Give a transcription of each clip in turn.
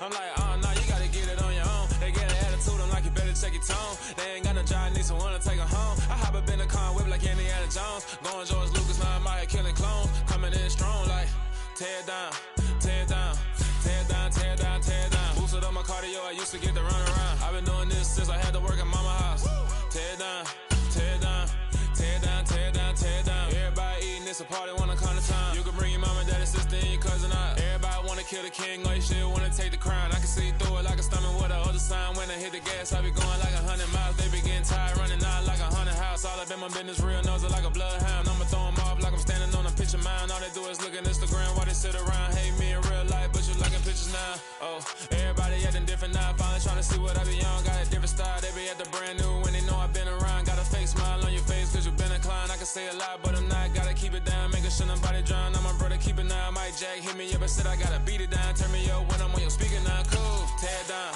I'm like, oh, no, you gotta get it on your own. They get an attitude, I'm like, you better check your tone. They ain't got no job, need someone to take her home. I hop up in the car, whip like Indiana Jones. Going George Lucas, now I'm out here killing clones. Coming in strong like, tear down, tear down, tear down, tear down, tear down. Boosted up my cardio, I used to get to run around. I've been doing this since I had to work at mama house. Tear down, tear down, tear down, tear down, tear down. Everybody eating, it's a party, wanna come to time. You can bring your mama, daddy, sister, and your cousin out. Everybody wanna kill the king, or you shit wanna take the crown. I can see through it like a stomach with a other sign. When I hit the gas, I be going like 100 miles. They be getting tired, running out like 100 house. All up in my business, real nose like a bloodhound. I'ma throw them off like I'm standing on a picture mound. All they do is look at Instagram while they sit around. Hate me in real life, but you liking pictures now. Oh, everybody acting different now. Finally trying to see what I be on. Got a different style, they be at the brand new when they know I've been around. Got a fake smile on your face cause you been inclined. I can say a lot, but I'm not. Gotta keep it down, making sure nobody drown. I'm my brother, keep it now. Mike Jack hit me up and said I gotta beat it down. Turn me up when I'm on your speaker now. Cool, tear down,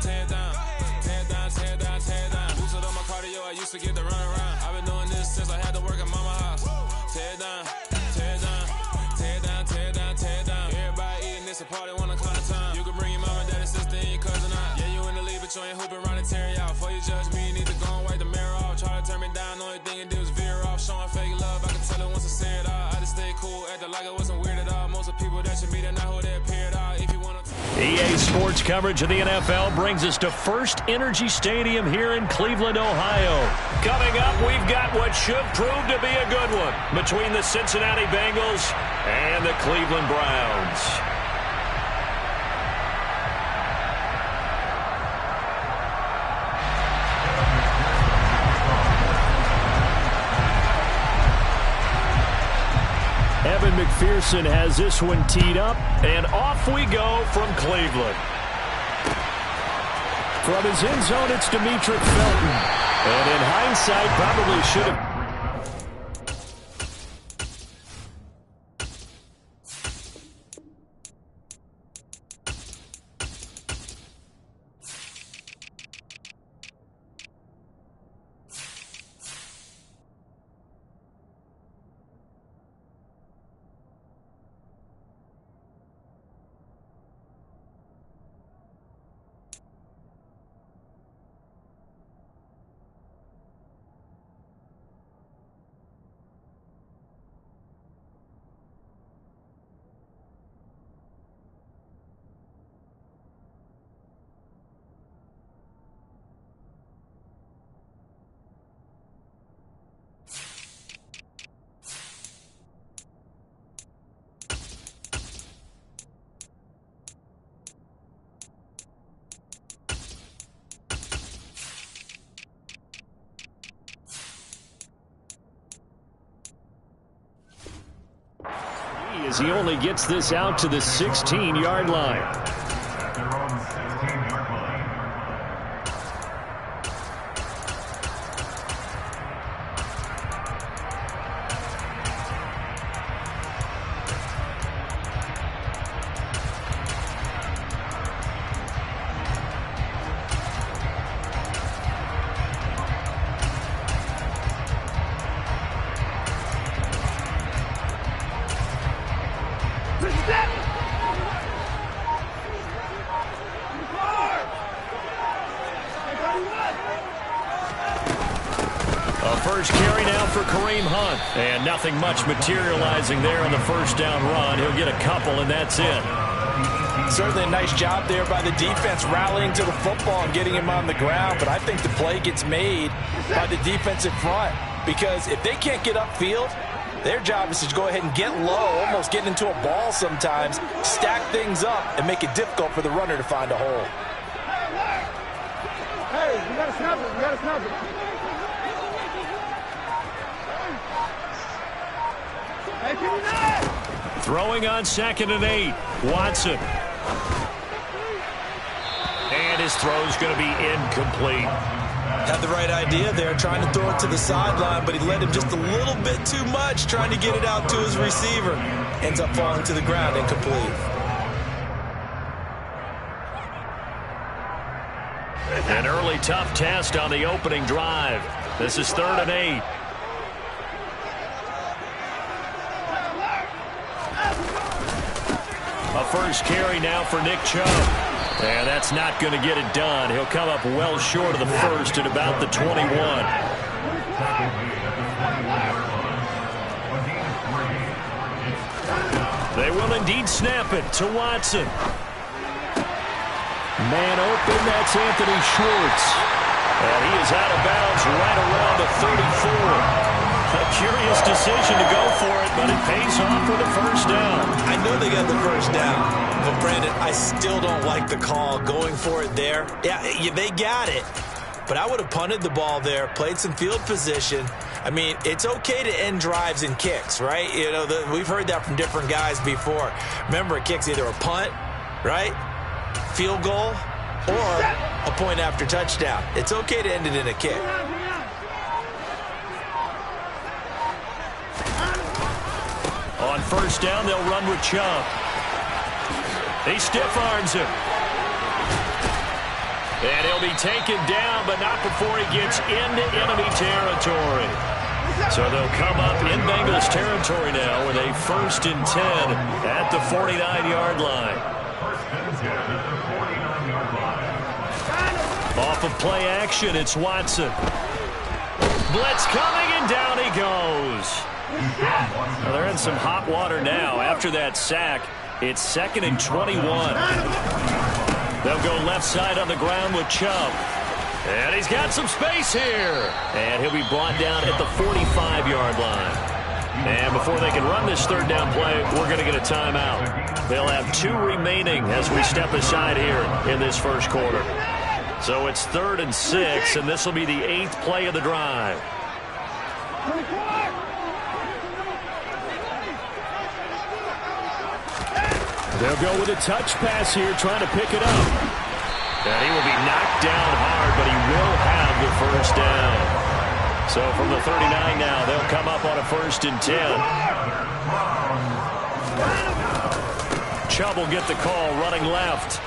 tear down, tear down, tear down, tear down. Boosted up my cardio, I used to get to run around. I've been doing this since I had to work at mama house. Tear down, tear down, tear down, tear down, tear down. Everybody eating, it's a party, wanna climb the time. You can bring your mama, daddy, sister, and your cousin out. Yeah, you in the lead, but you ain't hooping around and tear you out. Before you judge me, you need to go and wipe the mirror off. Try to turn me down, only thing you did was veer off. Showing fake love, I can tell it once I say it all. I just stay cool, acting like it wasn't weird at all. Most of the people that you meet are not who they appear at all. If you wanna EA Sports coverage of the NFL brings us to First Energy Stadium here in Cleveland, Ohio. Coming up, we've got what should prove to be a good one between the Cincinnati Bengals and the Cleveland Browns. Evan McPherson has this one teed up, and off we go from Cleveland. From his end zone, it's Demetric Felton. And in hindsight, probably should have. As he only gets this out to the 16-yard line. And nothing much materializing there on the first down run. He'll get a couple, and that's it. Certainly a nice job there by the defense rallying to the football and getting him on the ground. But I think the play gets made by the defensive front, because if they can't get upfield, their job is to go ahead and get low, almost get into a ball sometimes, stack things up, and make it difficult for the runner to find a hole. Hey, you got to snap it. You got to snap it. Throwing on 2nd and 8. Watson. And his throw's going to be incomplete. Had the right idea there, trying to throw it to the sideline, but he led him just a little bit too much, trying to get it out to his receiver. Ends up falling to the ground, incomplete. An early tough test on the opening drive. This is 3rd and 8. A first carry now for Nick Chubb. And that's not going to get it done. He'll come up well short of the first at about the 21. They will indeed snap it to Watson. Man open, that's Anthony Schwartz. And he is out of bounds right around the 34. A curious decision to go for it, but it pays off with a first down. I know they got the first down, but Brandon, I still don't like the call going for it there. Yeah, they got it, but I would have punted the ball there, played some field position. I mean, it's okay to end drives and kicks, right? You know, we've heard that from different guys before. Remember, a kick's either a punt, right, field goal, or a point after touchdown. It's okay to end it in a kick. On first down, they'll run with Chubb. He stiff-arms him. And he'll be taken down, but not before he gets into enemy territory. So they'll come up in Bengals territory now with a 1st and 10 at the 49-yard line. Off of play action, it's Watson. Blitz coming, and down he goes. Well, they're in some hot water now. After that sack, it's 2nd and 21. They'll go left side on the ground with Chubb. And he's got some space here. And he'll be brought down at the 45-yard line. And before they can run this third down play, we're going to get a timeout. They'll have 2 remaining as we step aside here in this first quarter. So it's 3rd and 6, and this will be the 8th play of the drive. They'll go with a touch pass here, trying to pick it up. And he will be knocked down hard, but he will have the first down. So from the 39 now, they'll come up on a 1st and 10. Chubb will get the call, running left.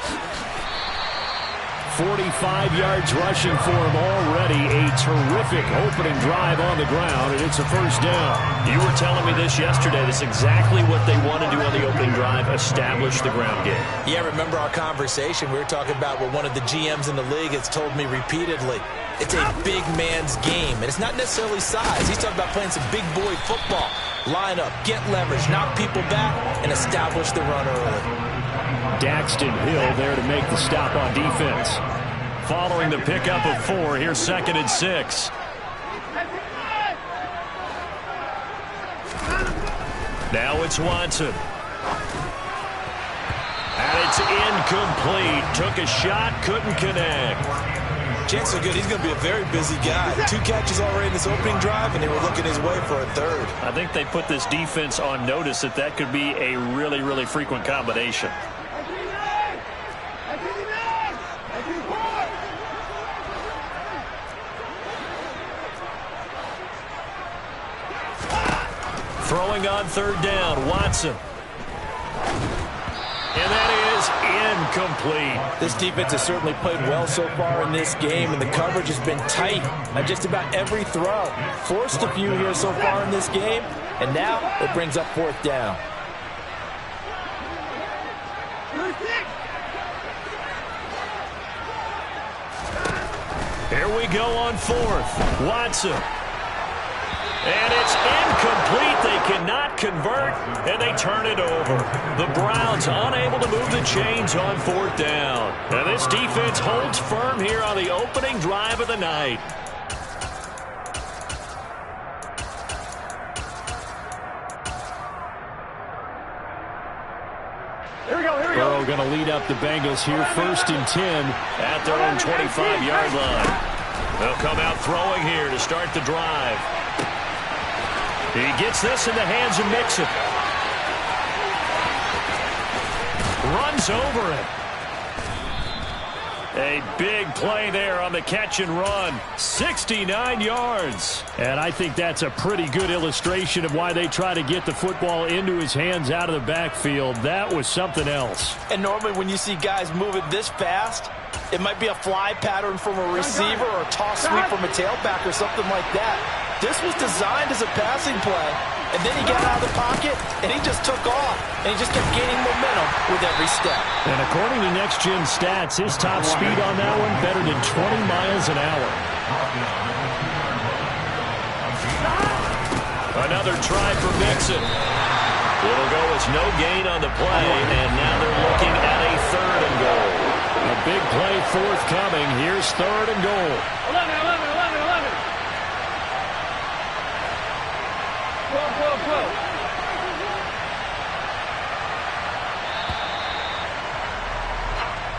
45 yards rushing for him already. A terrific opening drive on the ground, and it's a first down. You were telling me this yesterday. That's exactly what they want to do on the opening drive, establish the ground game. Yeah, remember our conversation? We were talking about what one of the GMs in the league has told me repeatedly. It's a big man's game, and it's not necessarily size. He's talking about playing some big boy football. Line up, get leverage, knock people back, and establish the run early. Daxton Hill there to make the stop on defense. Following the pickup of 4, here's 2nd and 6. Now it's Watson. And it's incomplete. Took a shot, couldn't connect. Chance so good, he's going to be a very busy guy. 2 catches already in this opening drive, and they were looking his way for a 3rd. I think they put this defense on notice that could be a really, really frequent combination. Throwing on 3rd down, Watson. And that is incomplete. This defense has certainly played well so far in this game, and the coverage has been tight on just about every throw. Forced a few here so far in this game, and now it brings up 4th down. Here we go on 4th. Watson. And it's incomplete. They cannot convert, and they turn it over. The Browns unable to move the chains on 4th down. And this defense holds firm here on the opening drive of the night. Here we go. Burrow going to lead up the Bengals here, 1st and 10 at their own 25-yard line. They'll come out throwing here to start the drive. He gets this in the hands of Mixon. Runs over it. A big play there on the catch and run. 69 yards. And I think that's a pretty good illustration of why they try to get the football into his hands out of the backfield. That was something else. And normally when you see guys move it this fast, it might be a fly pattern from a receiver or a toss sweep from a tailback or something like that. This was designed as a passing play, and then he got out of the pocket, and he just took off, and he just kept gaining momentum. with every step. And according to Next Gen Stats, his top speed on that one better than 20 miles an hour. Another try for Mixon. It'll go as no gain on the play, and now they're looking at a 3rd and goal. A big play forthcoming. Here's 3rd and goal. 11. 12.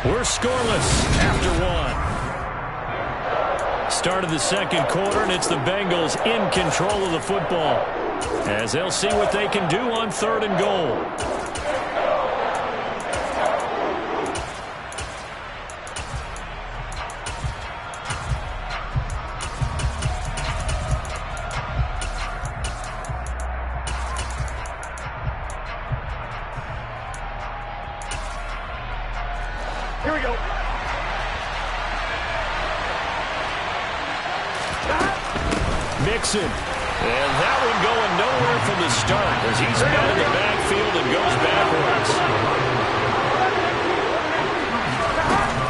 We're scoreless after 1. Start of the 2nd quarter, and it's the Bengals in control of the football as they'll see what they can do on 3rd and goal. Here we go. Mixon. And that one going nowhere from the start as he's out in the backfield and goes backwards.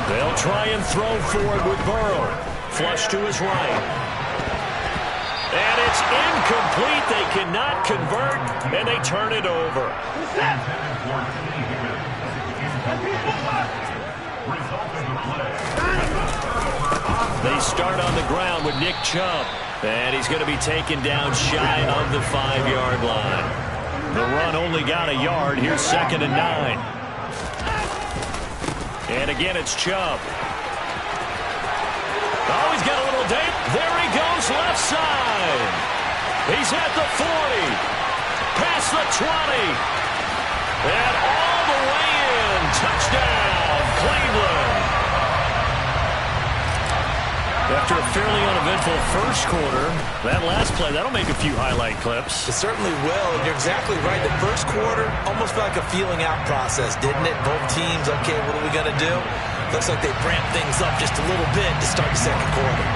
They'll try and throw forward with Burrow. Flush to his right. And it's incomplete. They cannot convert, and they turn it over. They start on the ground with Nick Chubb. And he's going to be taken down shy of the 5-yard line. The run only got a yard. Here's 2nd and 9. And again, it's Chubb. Oh, he's got a little date. There he goes, left side. He's at the 40. Past the 20. And all the way in. Touchdown, Cleveland. After a fairly uneventful first quarter, that last play, that'll make a few highlight clips. It certainly will, and you're exactly right. The first quarter almost felt like a feeling out process, didn't it? Both teams, okay, what are we going to do? Looks like they ramped things up just a little bit to start the 2nd quarter.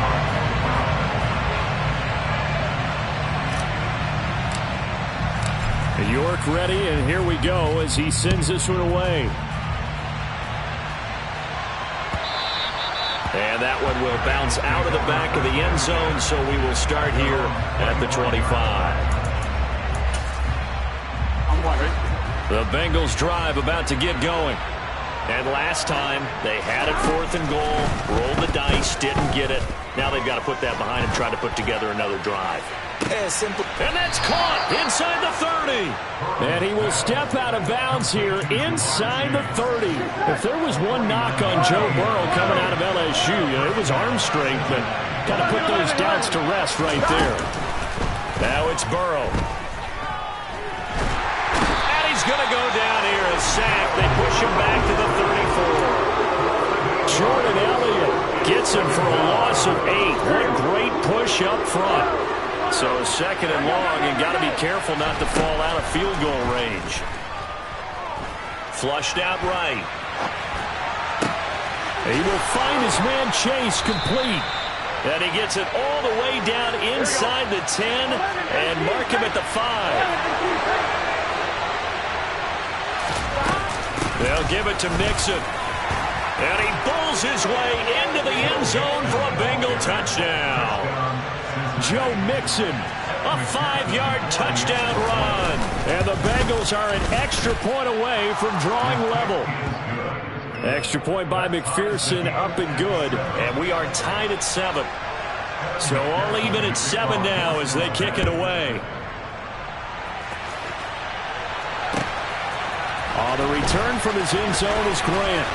York ready, and here we go as he sends this one away. And that one will bounce out of the back of the end zone, so we will start here at the 25. The Bengals drive about to get going. And last time, they had it 4th and goal, rolled the dice, didn't get it. Now they've got to put that behind them, try to put together another drive. And that's caught inside the 30. And he will step out of bounds here inside the 30. If there was one knock on Joe Burrow coming out of LSU, it was arm strength, but got to put those doubts to rest right there. Now it's Burrow. And he's going to go down here and sack. They push him back to the 34. Jordan Elliott gets him for a loss of 8. What great push up front. So 2nd and long, and got to be careful not to fall out of field goal range. Flushed out right. He will find his man Chase complete. And he gets it all the way down inside the 10 and mark him at the 5. They'll give it to Mixon. And he bowls his way into the end zone for a Bengal touchdown. Joe Mixon, a 5-yard touchdown run. And the Bengals are an extra point away from drawing level. Extra point by McPherson, up and good. And we are tied at 7. So all even at 7 now as they kick it away. The return from his end zone is Grant.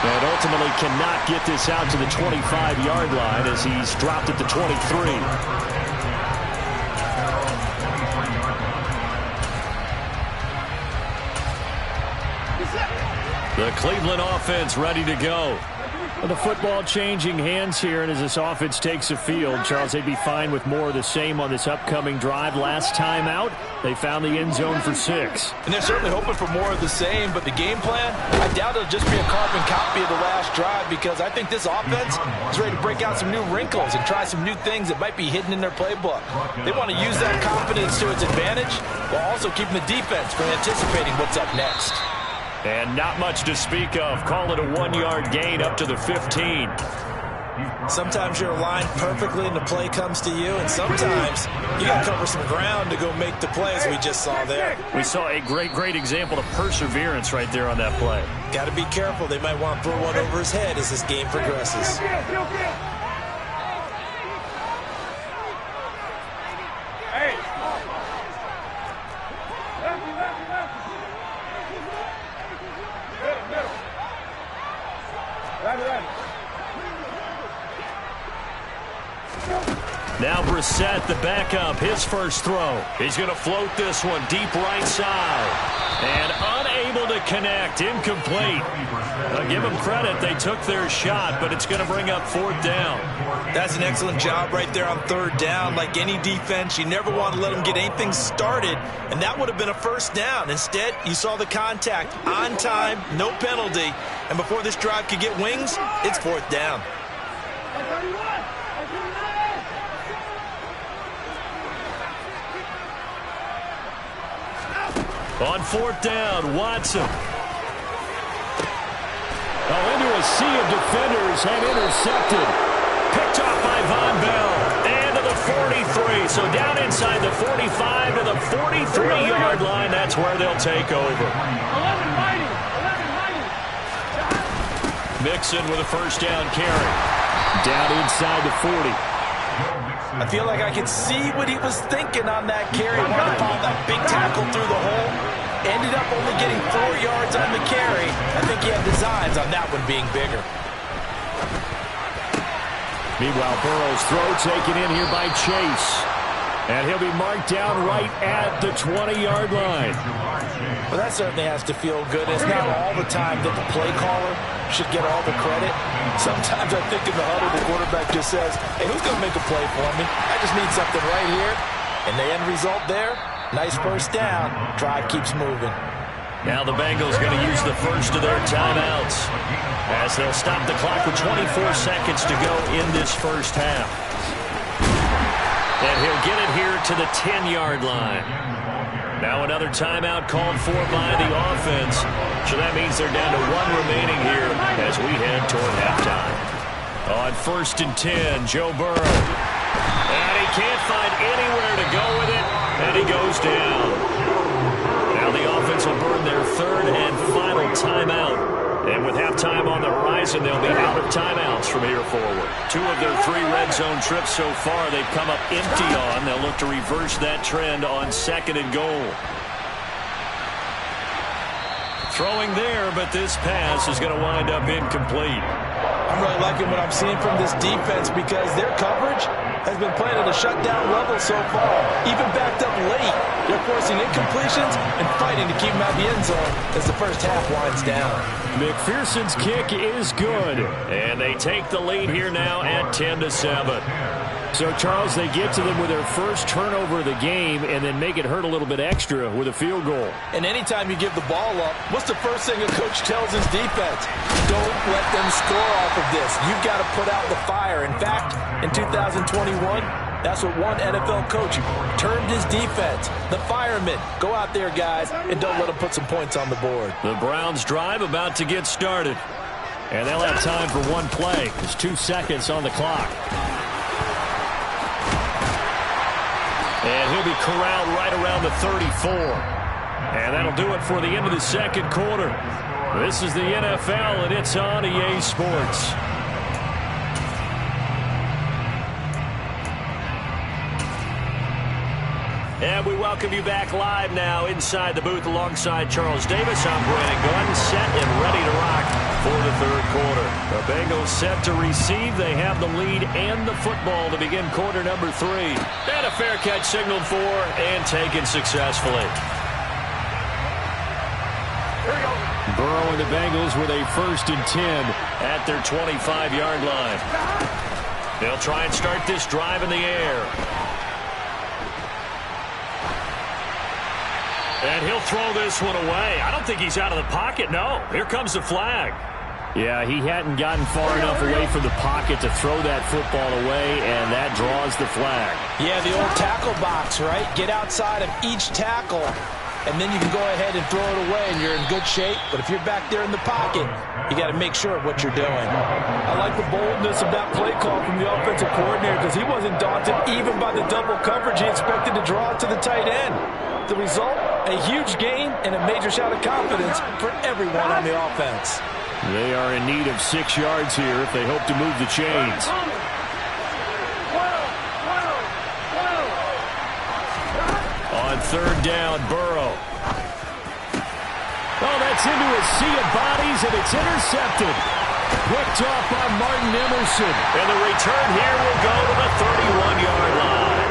And ultimately cannot get this out to the 25-yard line as he's dropped at the 23. The Cleveland offense ready to go. Well, the football changing hands here, and as this offense takes the field, Charles, they'd be fine with more of the same on this upcoming drive. Last time out, they found the end zone for 6. And they're certainly hoping for more of the same, but the game plan, I doubt it'll just be a carbon copy of the last drive because I think this offense is ready to break out some new wrinkles and try some new things that might be hidden in their playbook. They want to use that confidence to its advantage while also keeping the defense from anticipating what's up next. And not much to speak of. Call it a 1-yard gain up to the 15. Sometimes you're aligned perfectly and the play comes to you, and sometimes you got to cover some ground to go make the play, as we just saw there. We saw a great example of perseverance right there on that play. Got to be careful. They might want to throw one over his head as this game progresses. Now Brissett, the backup, his first throw. He's going to float this one deep right side. And unable to connect, incomplete. I'll give them credit, they took their shot, but it's going to bring up 4th down. That's an excellent job right there on 3rd down. Like any defense, you never want to let them get anything started, and that would have been a 1st down. Instead, you saw the contact on time, no penalty, and before this drive could get wings, it's 4th down. On 4th down, Watson. Into a sea of defenders and intercepted. Picked off by Von Bell. And to the 43. So down inside the 45 to the 43-yard line. That's where they'll take over. Mixon with a 1st down carry. Down inside the 40. I feel like I could see what he was thinking on that carry. Wanted to follow that big tackle through the hole. Ended up only getting 4 yards on the carry. I think he had designs on that one being bigger. Meanwhile, Burrow's throw taken in here by Chase. And he'll be marked down right at the 20-yard line. Well, that certainly has to feel good. It's not all the time that the play caller should get all the credit. Sometimes I think in the huddle, the quarterback just says, hey, who's going to make a play for me? I just need something right here. And the end result there, nice 1st down. Drive keeps moving. Now the Bengals going to use the first of their timeouts as they'll stop the clock with 24 seconds to go in this first half. And he'll get it here to the 10-yard line. Now another timeout called for by the offense. So that means they're down to 1 remaining here as we head toward halftime. On 1st and 10, Joe Burrow. And he can't find anywhere to go with it, and he goes down. Now the offense will burn their 3rd and final timeout. And with halftime on the horizon, they'll be out of timeouts from here forward. 2 of their 3 red zone trips so far, they've come up empty on. They'll look to reverse that trend on 2nd and goal. Throwing there, but this pass is going to wind up incomplete. I'm really liking what I'm seeing from this defense because their coverage has been playing at a shutdown level so far. Even backed up late, they're forcing incompletions and fighting to keep them out of the end zone as the first half winds down. McPherson's kick is good, and they take the lead here now at 10-7. So, Charles, they get to them with their first turnover of the game and then make it hurt a little bit extra with a field goal. And anytime you give the ball up, what's the first thing a coach tells his defense? Don't let them score off of this. You've got to put out the fire. In fact, in 2021, that's what one NFL coach termed his defense. The firemen. Go out there, guys, and don't let them put some points on the board. The Browns drive about to get started. And they'll have time for one play. There's 2 seconds on the clock. And he'll be corralled right around the 34. And that'll do it for the end of the second quarter. This is the NFL, and it's on EA Sports. And we welcome you back live now inside the booth alongside Charles Davis. I'm Brandon Gunn, set and ready to rock for the third quarter. The Bengals set to receive. They have the lead and the football to begin quarter number 3. And a fair catch signaled for and taken successfully. Burrow and the Bengals with a 1st and 10 at their 25-yard line. They'll try and start this drive in the air. And he'll throw this one away. I don't think he's out of the pocket, no. Here comes the flag. Yeah, he hadn't gotten far enough away from the pocket to throw that football away, and that draws the flag. Yeah, the old tackle box, right? Get outside of each tackle and then you can go ahead and throw it away, and you're in good shape. But if you're back there in the pocket, you got to make sure of what you're doing. I like the boldness of that play call from the offensive coordinator because he wasn't daunted even by the double coverage. He expected to draw it to the tight end. The result, a huge gain and a major shout of confidence for everyone on the offense. They are in need of 6 yards here if they hope to move the chains. On third down, Burrow. Oh, that's into a sea of bodies, and it's intercepted. Picked off by Martin Emerson. And the return here will go to the 31-yard line.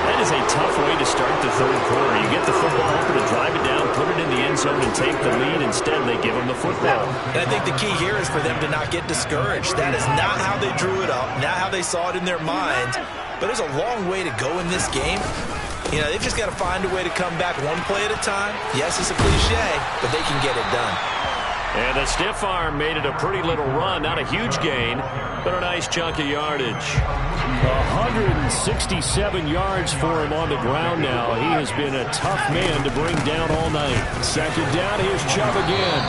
That is a tough way to start the third quarter. You get the football, hoping to drive it down, put it in the end zone, and take the lead. Instead, they give them the football. And I think the key here is for them to not get discouraged. That is not how they drew it up, not how they saw it in their mind. But there's a long way to go in this game. You know, they've just got to find a way to come back one play at a time. Yes, it's a cliche, but they can get it done. And the stiff arm made it a pretty little run. Not a huge gain, but a nice chunk of yardage. 167 yards for him on the ground now. He has been a tough man to bring down all night. Second down, here's Chubb again.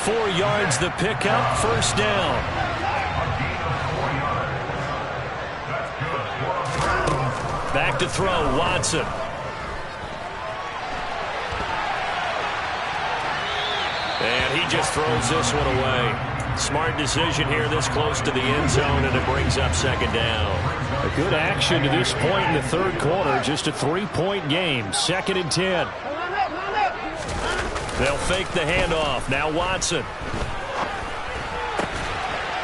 4 yards the pickup, first down. Back to throw, Watson. And he just throws this one away. Smart decision here this close to the end zone, and it brings up second down. A good action to this point in the third quarter. Just a 3-point game. 2nd and 10. They'll fake the handoff. Now Watson.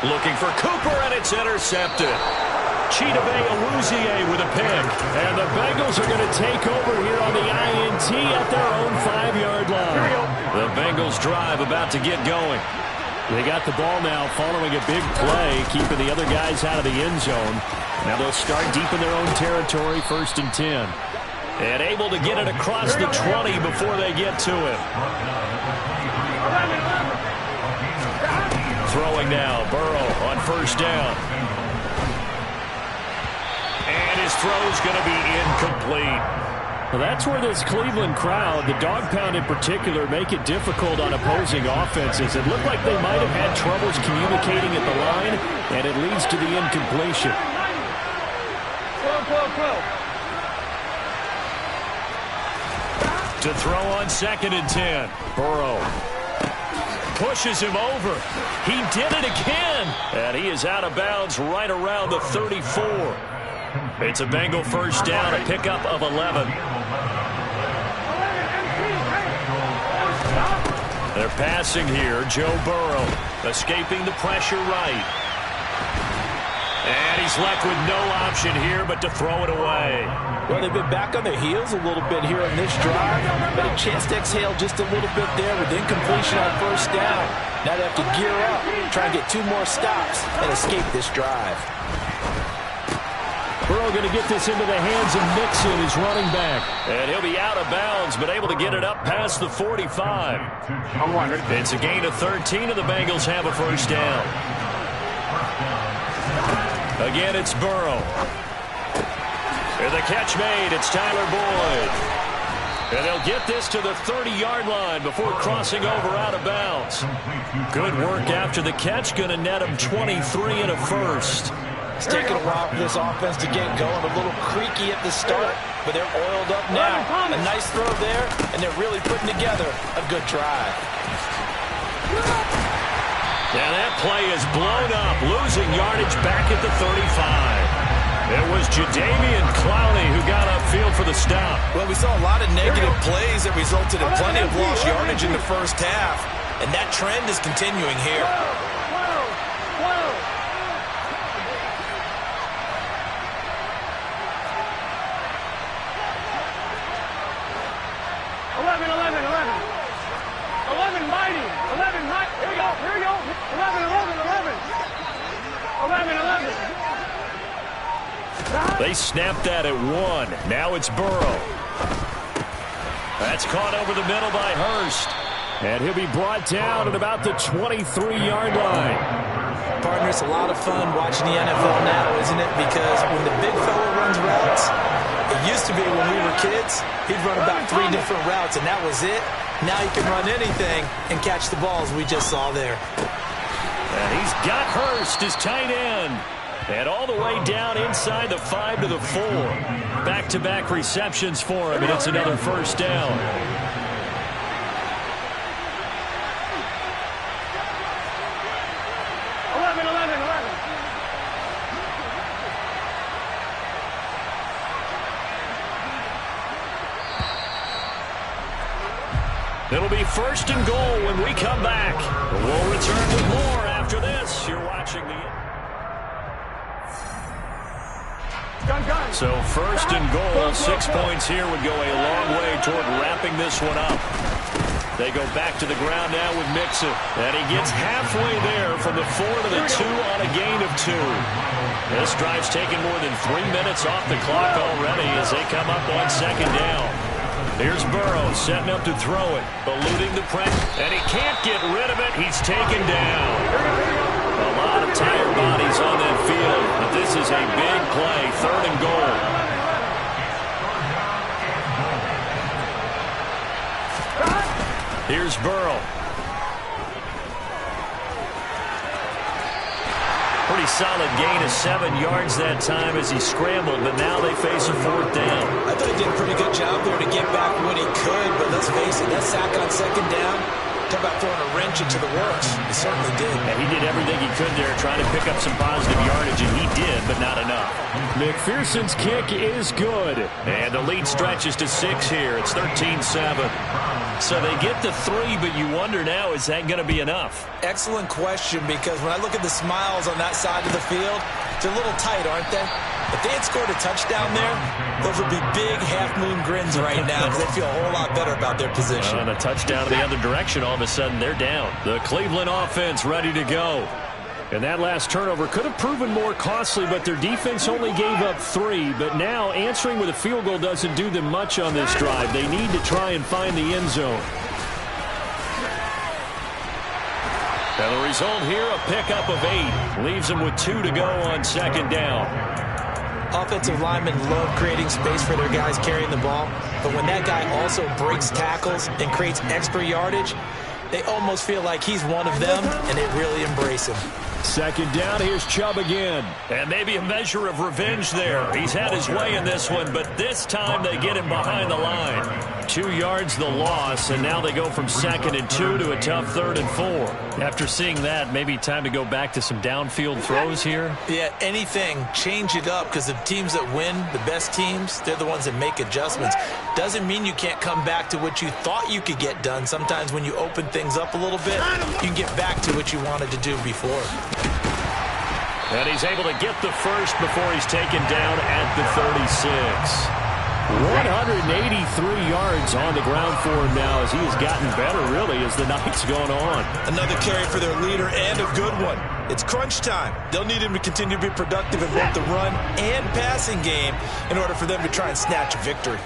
Looking for Cooper, and it's intercepted. Chidobe Awuzie with a pick. And the Bengals are going to take over here on the INT at their own 5-yard line. The Bengals drive about to get going. They got the ball now following a big play, keeping the other guys out of the end zone. Now they'll start deep in their own territory, 1st and 10. And able to get it across the 20 before they get to it. Throwing now, Burrow on first down. And his throw's going to be incomplete. Well, that's where this Cleveland crowd, the dog pound in particular, make it difficult on opposing offenses. It looked like they might have had troubles communicating at the line, and it leads to the incompletion. To throw on 2nd and 10. Burrow pushes him over. He did it again, and he is out of bounds right around the 34. It's a Bengal first down, a pickup of 11. They're passing here. Joe Burrow escaping the pressure right. And he's left with no option here but to throw it away. Well, they've been back on their heels a little bit here on this drive, but a chance to exhale just a little bit there with incompletion on first down. Now they have to gear up, try and get 2 more stops and escape this drive. Burrow going to get this into the hands of Mixon, his running back. And he'll be out of bounds, but able to get it up past the 45. It's a gain of 13, and the Bengals have a first down. Again, it's Burrow. And the catch made. It's Tyler Boyd. And they'll get this to the 30-yard line before crossing over out of bounds. Good work after the catch. Going to net him 23 and a first. It's taken a while for this offense to get going. A little creaky at the start, but they're oiled up now. A nice throw there, and they're really putting together a good drive. Now that play is blown up, losing yardage back at the 35. It was Jadeveon Clowney who got upfield for the stop. Well, we saw a lot of negative plays that resulted in plenty of lost yardage in the first half, and that trend is continuing here. They snapped that at 1. Now it's Burrow. That's caught over the middle by Hurst. And he'll be brought down at about the 23-yard line. Partner, it's a lot of fun watching the NFL now, isn't it? Because when the big fella runs routes, It used to be when we were kids, he'd run about 3 different routes, and that was it. Now he can run anything and catch the balls we just saw there. And he's got Hurst as tight end. And all the way down inside the 5 to the 4. Back-to-back receptions for him, and it's another first down. It'll be first and goal when we come back. We'll return with more after this. You're watching the... So first and goal, 6 points here would go a long way toward wrapping this one up. They go back to the ground now with Mixon. And he gets halfway there from the 4 to the 2 on a gain of 2. This drive's taken more than 3 minutes off the clock already as they come up on second down. Here's Burrow setting up to throw it, eluding the pressure, and he can't get rid of it. He's taken down. A lot of tired bodies on that field, but this is a big play, 3rd and goal. Here's Burrow. Pretty solid gain of 7 yards that time as he scrambled, but now they face a 4th down. I thought he did a pretty good job there to get back when he could, but let's face it, that sack on second down, talk about throwing a wrench into the works. He certainly did. Yeah, he did everything he could there, trying to pick up some positive yardage, and he did, but not enough. McPherson's kick is good, and the lead stretches to 6 here. It's 13-7. So they get to 3, but you wonder now, is that going to be enough? Excellent question, because when I look at the smiles on that side of the field, they're a little tight, aren't they? If they had scored a touchdown there, those would be big half-moon grins right now because they feel a whole lot better about their position. On a touchdown in the other direction, all of a sudden they're down. The Cleveland offense ready to go. And that last turnover could have proven more costly, but their defense only gave up 3. But now answering with a field goal doesn't do them much on this drive. They need to try and find the end zone. And the result here, a pickup of 8. Leaves them with 2 to go on second down. Offensive linemen love creating space for their guys carrying the ball. But when that guy also breaks tackles and creates extra yardage, they almost feel like he's one of them, and they really embrace him. Second down, here's Chubb again. And maybe a measure of revenge there. He's had his way in this one, but this time they get him behind the line. 2 yards the loss, and now they go from 2nd and 2 to a tough 3rd and 4. After seeing that, maybe time to go back to some downfield throws here? Yeah, anything. Change it up, because the teams that win, the best teams, they're the ones that make adjustments. Doesn't mean you can't come back to what you thought you could get done. Sometimes when you open things up a little bit, you can get back to what you wanted to do before. And he's able to get the first before he's taken down at the 36. 183 yards on the ground for him now as he has gotten better, really, as the night's gone on. Another carry for their leader and a good one. It's crunch time. They'll need him to continue to be productive in both the run and passing game in order for them to try and snatch a victory.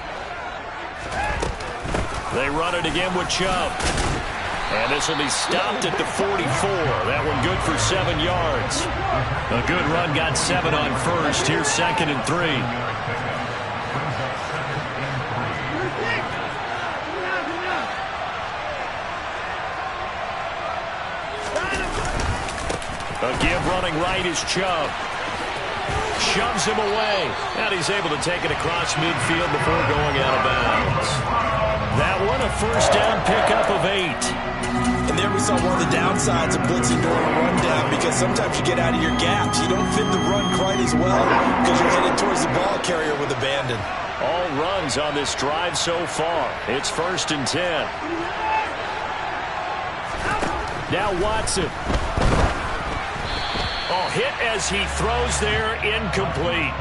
They run it again with Chubb. And this will be stopped at the 44. That one good for 7 yards. A good run got 7 on first. Here's 2nd and 3. A give running right is Chubb. Shoves him away. And he's able to take it across midfield before going out of bounds. That one a first down pickup of 8. And there we saw one of the downsides of blitzing during a rundown, because sometimes you get out of your gaps. You don't fit the run quite as well because you're headed towards the ball carrier with abandon. All runs on this drive so far. It's 1st and 10. Now Watson. Oh, hit as he throws there, incomplete.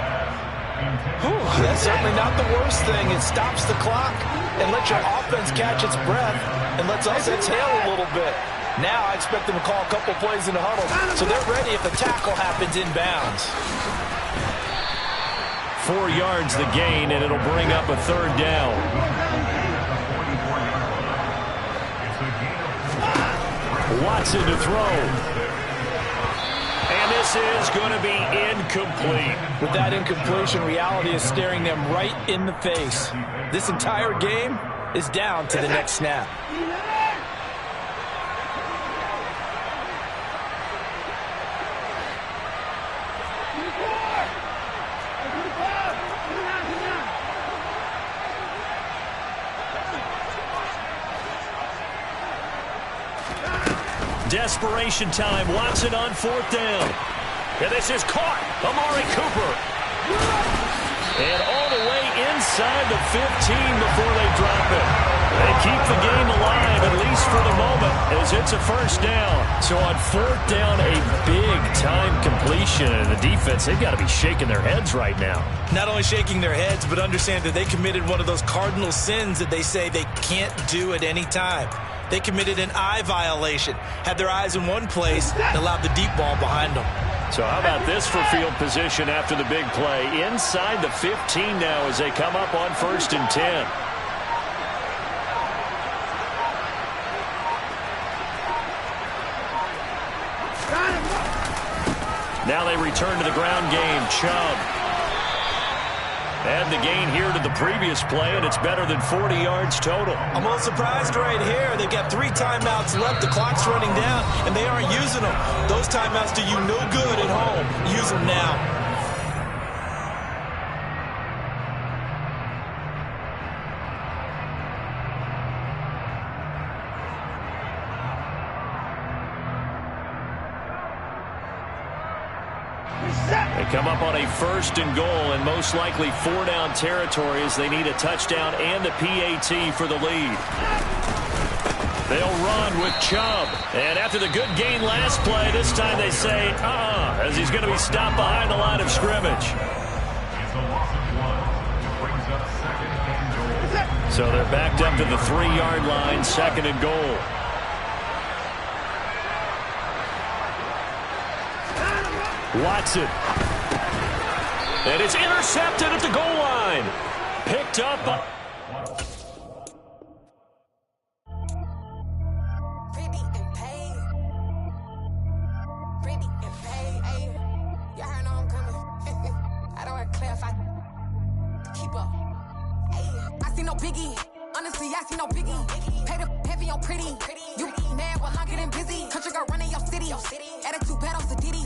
That's certainly not the worst thing. It stops the clock and lets your offense catch its breath and lets us exhale a little bit. Now I expect them to call a couple plays in the huddle so they're ready if the tackle happens inbounds. 4 yards the gain, and it'll bring up a 3rd down. Watson to throw. And this is going to be incomplete. With that incompletion, reality is staring them right in the face. This entire game is down to the next snap. Desperation time. Watson on 4th down. And this is caught. Amari Cooper. And all the way inside the 15 before they drop it. They keep the game alive, at least for the moment, as it's a first down. So on 4th down, a big-time completion. And the defense, they've got to be shaking their heads right now. Not only shaking their heads, but understand that they committed one of those cardinal sins that they say they can't do at any time. They committed an eye violation, had their eyes in one place, and allowed the deep ball behind them. So how about this for field position after the big play? Inside the 15 now as they come up on 1st and 10. Now they return to the ground game. Chubb. Add the gain here to the previous play, and it's better than 40 yards total. I'm a little surprised right here. They've got 3 timeouts left. The clock's running down, and they aren't using them. Those timeouts do you no good at home. Use them now. They come up on a 1st and goal, and most likely 4-down territory as they need a touchdown and a PAT for the lead. They'll run with Chubb. And after the good gain last play, this time they say, as he's going to be stopped behind the line of scrimmage. So they're backed up to the 3-yard line, 2nd and goal. Watson. And it's intercepted at the goal line. Picked up by... Y'all heard I'm coming. I don't want to clarify. Keep up. I see no biggie. Honestly, I see no biggie. Pay the heavy on pretty. You mad while I'm getting busy. Country girl running your city. Attitude battles to Diddy.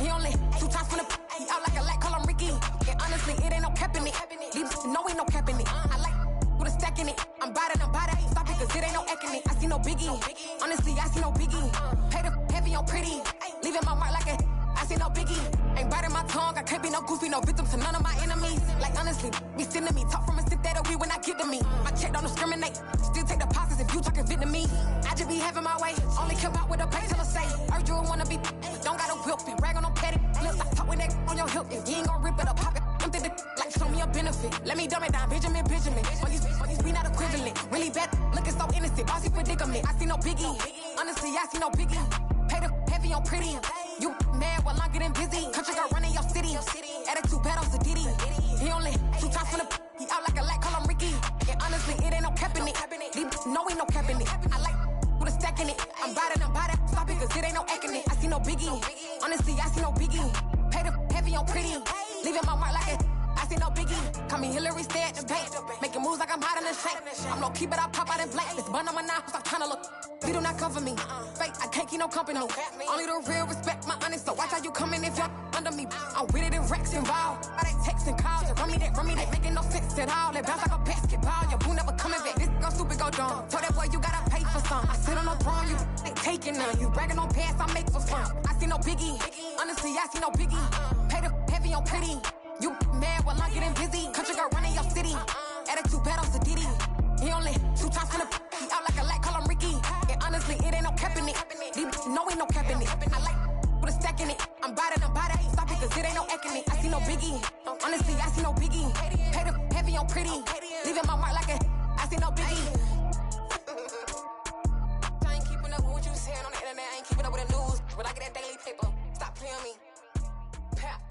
He only 2 times from the he out like a light, call him Ricky. And honestly, it ain't no cap in it. These know ain't no cap in it. I like with a stack in it. I'm about it. Stop it, cause it ain't no acting it. I see no biggie. Honestly, I see no biggie. Pay the heavy on pretty. Leaving my mark like a I see no biggie. Ain't biting my tongue. I can't be no goofy, no victim to none of my enemies. Like honestly, be sending me talk from a sip that we when I get to me. My check don't discriminate. Still take deposits if you talking Vietnamese. I just be having my way. Only come out with a pay till I say. Urge you wanna be, don't gotta whip it. Rag on no petty. Lips like talk with that on your hip. If you ain't gon' rip it up, pop it. Empty the like show me a benefit. Let me dumb it down, Benjamin. But we not equivalent. Really bad, looking so innocent. Bossy predicament. I see no biggie. Honestly, I see no biggie. Pay the heavy on pretty. You mad while I'm getting busy. Country girl running your city. Attitude battles to Diddy. He only 2 times from the he out like a light, call him Ricky. And honestly, it ain't no cap in it. These know ain't no cap in it. I like with a stack in it. I'm about it. Stop it, cause it ain't no acting it. I see no biggie. Honestly, I see no biggie. Pay the heavy on pretty. Leaving my mark like a I see no biggie. Call me Hillary, stay at the bank. Making moves like I'm hot in the shank. I'm low key, but I pop out in blank. This bun on my knife, stop trying to look. We do not cover me. Fake, I can't keep no company. Only the real respect my honest. So watch how you coming if you're under me. I'm with it in Rex involved. I they texting calls. Run me that. Making no sense at all. They bounce like a basketball. Your boo never coming back. This go stupid, go dumb. Told that boy you gotta pay for some. I sit on no throne, you they taking none. You bragging on pants, I make for fun. I see no biggie. Honestly, I see no biggie. Pay the heavy on pretty. You mad while I'm getting busy. Country girl running your city. Attitude battles to Diddy. He only 2 times from the he out like a light, call him Ricky. And honestly, it ain't no cap in it. These know ain't no cap in it. I like with a stack in it. I'm about it. Stop it, cause it ain't no acting it. I see no biggie. Honestly, I see no biggie. Pay the heavy on pretty. Leaving my mark like a I see no biggie. I ain't keeping up with what you saying on the internet. I ain't keeping up with the news. But I get that daily paper. Stop playing me. Pap.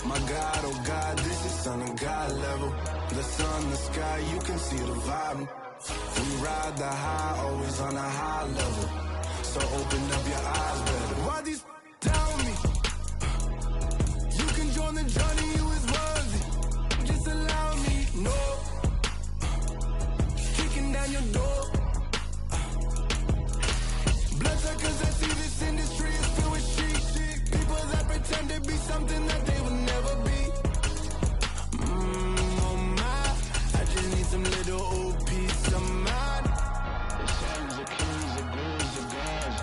My God, oh God, this is Son of God level. The sun, the sky, you can see the vibe. We ride the high, always on a high level. So open up your eyes better. Why these tell me? You can join the journey, you is worthy. Just allow me, no. Kicking down your door. Bloodsuckers, I see this industry is filled with sheep. People that pretend to be something that they will never be. Oh my, I just need some little old peace of mind. The sons, the kings, the gurus, the gods.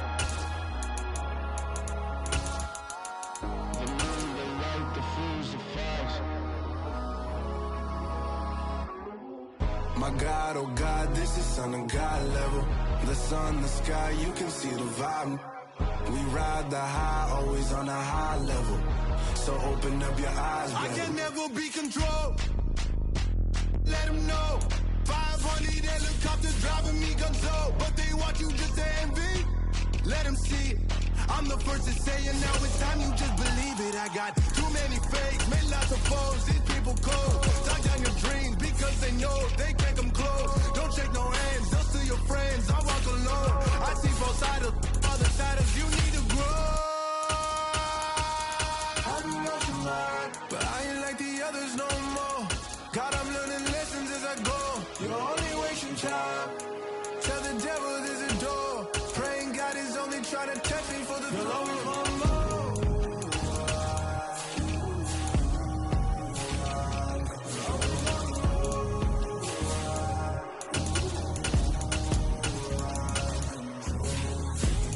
The men, the right, the fools, the facts. My God, oh God, this is Son of God level. The sun, the sky, you can see the vibe. We ride the high, always on a high level. So open up your eyes, baby. I can never be controlled. Let them know. 500 helicopters driving me gonzo. But they want you just to envy. Let them see it. I'm the first to say it, now it's time you just believe it. I got too many fakes, made lots of foes. These people cold. Talk down your dreams because they know they can't come close. Don't shake no hands, just to your friends. I walk alone. I see both sides, other sides. You need to grow. I know some lie, but I ain't like the others no more. God, I'm learning lessons as I go. You're only wasting time. Tell the devil there's a door. Praying God is only trying to test me for the glory of more.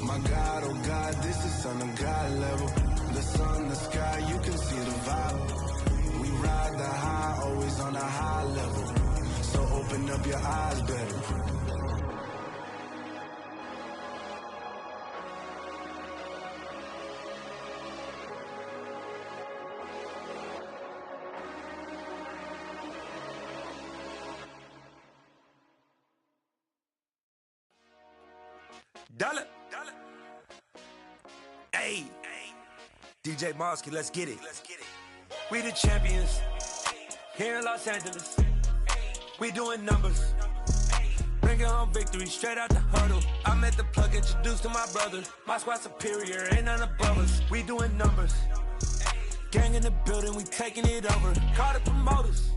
My God, oh God, this is Son of God level. The sun, the sky, you can see the vibe. We ride the high, always on a high level. So open up your eyes better. Dollar. Hey. DJ Mosky, let's get it. We the champions here in Los Angeles. We doing numbers. Bringing home victory straight out the huddle. I'm at the plug, introduced to my brother. My squad superior, ain't none above us. We doing numbers. Gang in the building, we taking it over. Call the promoters.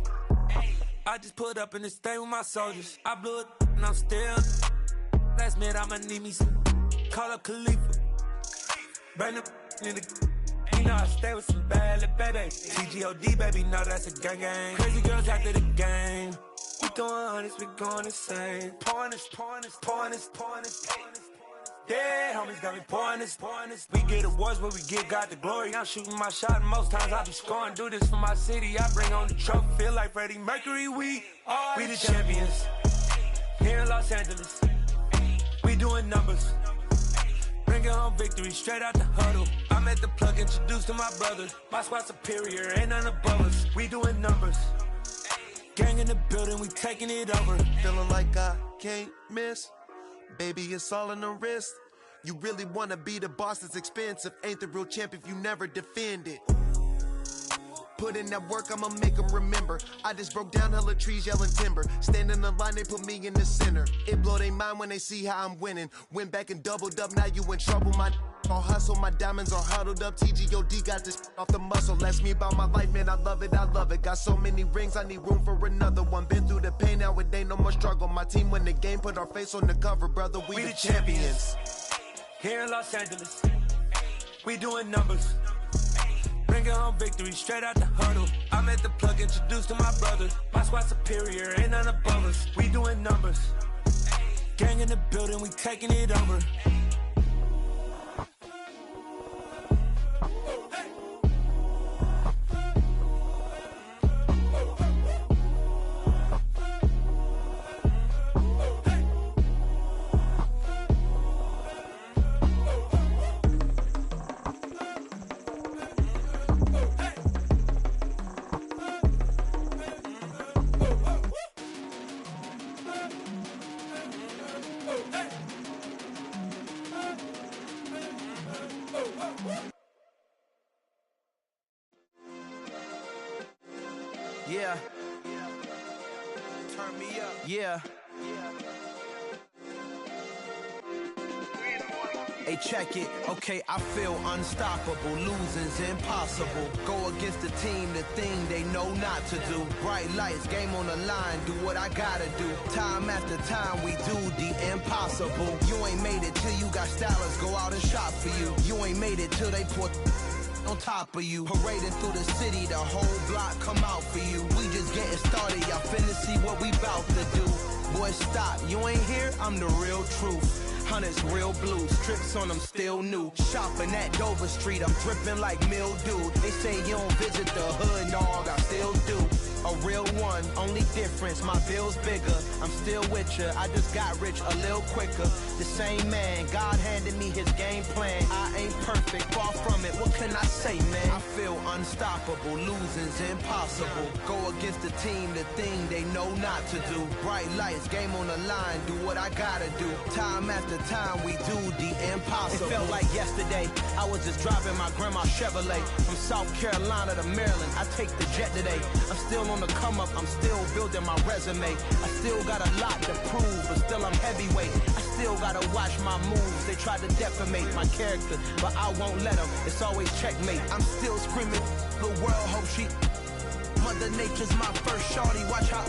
I just put up in this thing with my soldiers. I blew it and I'm still. Last minute I'ma need me some. Call up Khalifa. Bring the in the. You know I stay with some bad little babies. TGOD baby, know that's a gang gang. Crazy girls after the game. We throwing hundreds, we going insane. Pouring this. Dead homies got me pouring this. We get awards, but we give God the glory. I'm shooting my shot, and most times I be scoring. Do this for my city, I bring on the trophy. Feel like Freddie Mercury, we the champions here in Los Angeles. We doing numbers. Bringing home victory straight out the huddle. I'm at the plug, introduced to my brother. My squad superior, ain't none above us. We doing numbers. Gang in the building, we taking it over. Feeling like I can't miss. Baby, it's all in the wrist. You really wanna be the boss, that's expensive. Ain't the real champ if you never defend it. Put in that work, I'ma make them remember. I just broke down hella trees, yelling timber. Stand in the line, they put me in the center. It blow they mind when they see how I'm winning. Went back and doubled up, now you in trouble. My all hustle, my diamonds are huddled up. TGOD got this off the muscle. Ask me about my life, man, I love it. Got so many rings, I need room for another one. Been through the pain, now it ain't no more struggle. My team win the game, put our face on the cover, brother. We the champions. Here in Los Angeles, we doing numbers. Bringing home victory straight out the huddle. I'm at the plug, introduced to my brother. My squad superior, ain't none above us. We doing numbers. Gang in the building, we taking it over. Yeah. Turn me up. Yeah. Hey, check it. Okay, I feel unstoppable. Losing's impossible. Go against the team, the thing they know not to do. Bright lights, game on the line. Do what I gotta do. Time after time, we do the impossible. You ain't made it till you got stylers go out and shop for you. You ain't made it till they put on top of you. Parading through the city, the whole block come out for you. We just getting started, y'all finna see what we bout to do. Boy, stop, you ain't here, I'm the real truth. Hunters, real blue, strips on them still new. Shopping at Dover Street, I'm dripping like mildew. They say you don't visit the hood, dog, I still do. A real one, only difference, my bill's bigger. I'm still with ya, I just got rich a little quicker. The same man, God handed me his game plan. I ain't perfect, far from it, what can I say, man? I feel unstoppable, losing's impossible. Go against the team, the thing they know not to do. Bright lights, game on the line, do what I gotta do. Time after time, we do the impossible. It felt like yesterday, I was just driving my grandma's Chevrolet. From South Carolina to Maryland, I take the jet today. I'm still on the come up, I'm still building my resume. I still got a lot to prove, but still I'm heavyweight. I still gotta watch my moves. They try to defamate my character, but I won't let them. It's always checkmate. I'm still screaming, the world hope she. Mother Nature's my first shorty. Watch how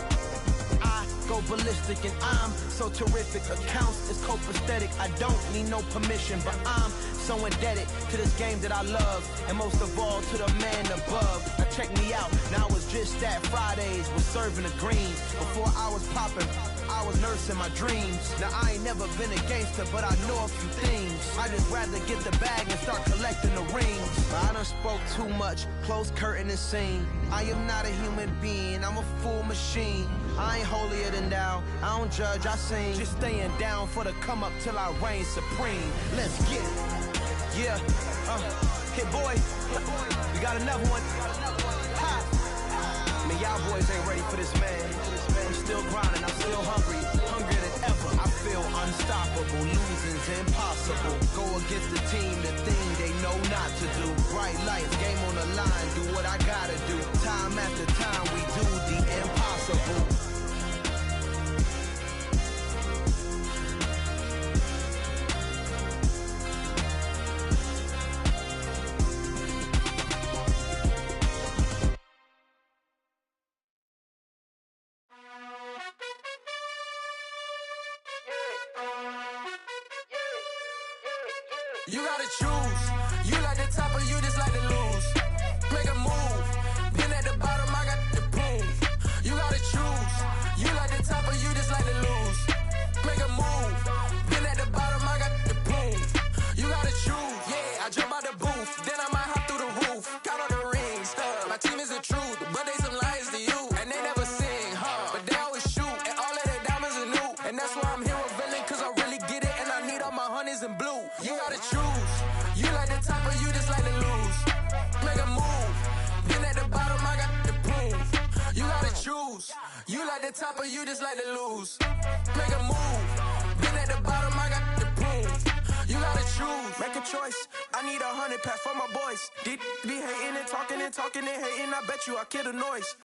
I go ballistic, and I'm so terrific. Accounts is copacetic. I don't need no permission, but I'm so indebted to this game that I love, and most of all to the man above. Now check me out, now it's just that Fridays was serving the greens. Before I was popping, I was nursing my dreams. Now I ain't never been a gangster, but I know a few things. I just rather get the bag and start collecting the rings. I done spoke too much, close curtain and scene. I am not a human being, I'm a full machine. I ain't holier than thou, I don't judge, I sing. Just staying down for the come up till I reign supreme. Let's get it. Yeah, hit boy, we got another one. Ha. Man, y'all boys ain't ready for this, man. I'm still grinding, I'm still hungry, hungrier than ever. I feel unstoppable, losing's impossible. Go against the team, the thing they know not to do. Bright lights, game on the line, do what I gotta do. Time after time, we do the impossible. You gotta choose. You like the top or you just like to lose. Make a move. Been at the bottom, I got the proof. You gotta choose. You like the top or you just like to lose. Make a move. Been at the bottom, I got the proof. You gotta choose. Yeah, I jump out the booth. Then I might hop through the roof. Count on the rings. My team is the truth, but they some liars to you. And they never sing, but they always shoot. And all of their diamonds are new. And that's why I'm here with villain, cause I really get it. And I need all my honeys in blue. You gotta choose. You like the top or you just like to lose. Make a move. Been at the bottom, I got the proof. You gotta choose. You like the top or you just like to lose. Make a move. Been at the bottom, I got the proof. You gotta choose. Make a choice. I need 100 pack for my boys. Deep be hating and talking and hating. I bet you I kill the noise.